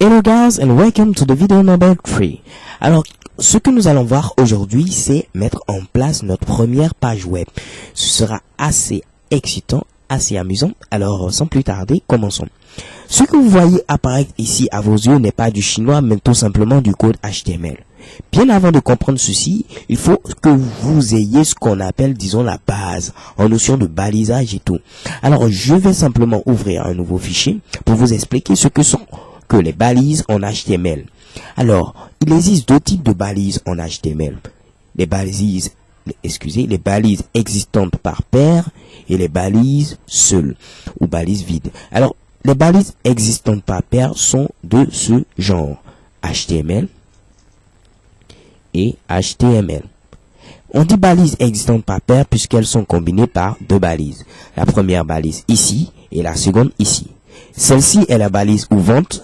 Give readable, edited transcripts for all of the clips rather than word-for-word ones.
Hello guys and welcome to the video number 3. Alors, ce que nous allons voir aujourd'hui, c'est mettre en place notre première page web. Ce sera assez excitant, assez amusant. Alors, sans plus tarder, commençons. Ce que vous voyez apparaître ici à vos yeux n'est pas du chinois, mais tout simplement du code HTML. Bien avant de comprendre ceci, il faut que vous ayez ce qu'on appelle, disons, la base, en notion de balisage et tout. Alors, je vais simplement ouvrir un nouveau fichier pour vous expliquer ce que sont les balises en HTML. Alors, il existe deux types de balises en HTML. Les balises existantes par paire et les balises seules ou balises vides. Alors, les balises existantes par paire sont de ce genre, HTML et HTML. On dit balises existantes par paire puisqu'elles sont combinées par deux balises. La première balise ici et la seconde ici. Celle-ci est la balise ouvrante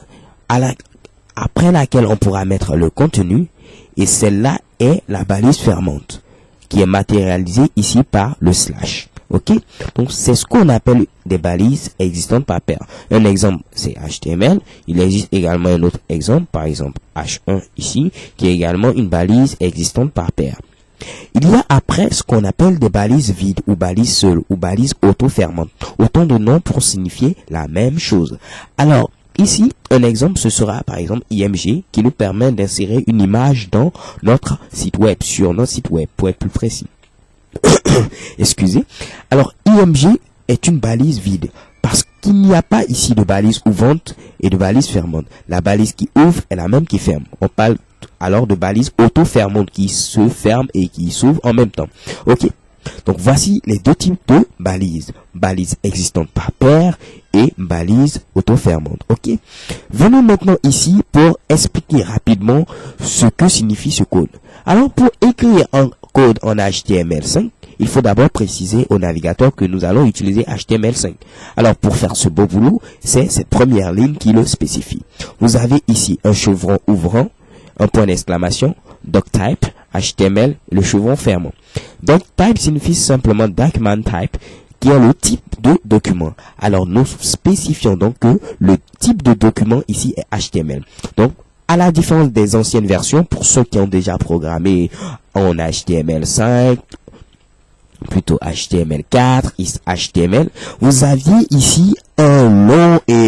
après laquelle on pourra mettre le contenu, et celle-là est la balise fermante qui est matérialisée ici par le slash. Ok, donc c'est ce qu'on appelle des balises existantes par paire. Un exemple, c'est HTML. Il existe également un autre exemple, par exemple H1 ici, qui est également une balise existante par paire. Il y a après ce qu'on appelle des balises vides ou balises seules ou balises auto-fermantes. Autant de noms pour signifier la même chose. Alors, ici, un exemple, ce sera par exemple IMG qui nous permet d'insérer une image dans notre site web, sur notre site web, pour être plus précis. Excusez. Alors, IMG est une balise vide parce qu'il n'y a pas ici de balise ouvrante et de balise fermante. La balise qui ouvre est la même qui ferme. On parle alors de balise auto-fermante qui se ferme et qui s'ouvre en même temps. Ok. Donc voici les deux types de balises. Balises existantes par paire et balises auto-fermantes. Ok. Venons maintenant ici pour expliquer rapidement ce que signifie ce code. Alors pour écrire un code en HTML5, il faut d'abord préciser au navigateur que nous allons utiliser HTML5. Alors pour faire ce beau boulot, c'est cette première ligne qui le spécifie. Vous avez ici un chevron ouvrant, un point d'exclamation, doctype, HTML, le chevron fermant. Doctype signifie simplement document type, qui est le type de document. Alors nous spécifions donc que le type de document ici est HTML. Donc à la différence des anciennes versions, pour ceux qui ont déjà programmé en HTML5, plutôt HTML4, HTML, vous aviez ici un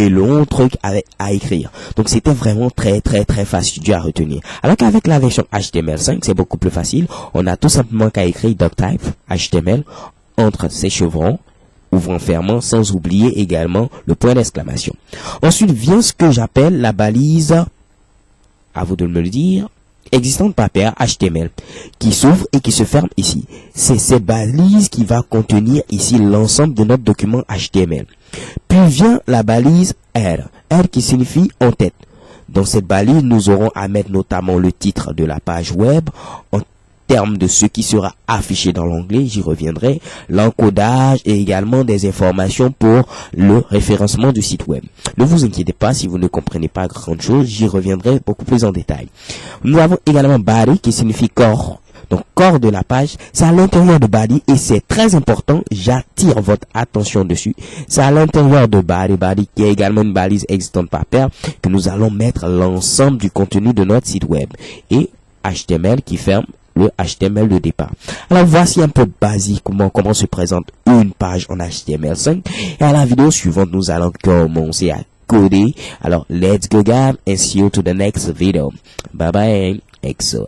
long truc à écrire. Donc c'était vraiment très fastidieux à retenir. Alors qu'avec la version HTML5, c'est beaucoup plus facile. On a tout simplement qu'à écrire doctype HTML entre ces chevrons, ouvrant fermant, sans oublier également le point d'exclamation. Ensuite vient ce que j'appelle la balise, à vous de me le dire, existante par paire HTML, qui s'ouvre et qui se ferme ici. C'est cette balise qui va contenir ici l'ensemble de notre document HTML. Puis vient la balise R, R qui signifie en tête. Dans cette balise, nous aurons à mettre notamment le titre de la page web, en termes de ce qui sera affiché dans l'onglet, j'y reviendrai, l'encodage et également des informations pour le référencement du site web. Ne vous inquiétez pas si vous ne comprenez pas grand chose, j'y reviendrai beaucoup plus en détail. Nous avons également body qui signifie corps. Donc corps de la page, c'est à l'intérieur de body et c'est très important, j'attire votre attention dessus. C'est à l'intérieur de body qui est également une balise existante par paire que nous allons mettre l'ensemble du contenu de notre site web. Et HTML qui ferme le HTML de départ. Alors voici un peu basiquement comment se présente une page en HTML5. Et à la vidéo suivante, nous allons commencer à coder. Alors let's go guys and see you to the next video. Bye bye. XO.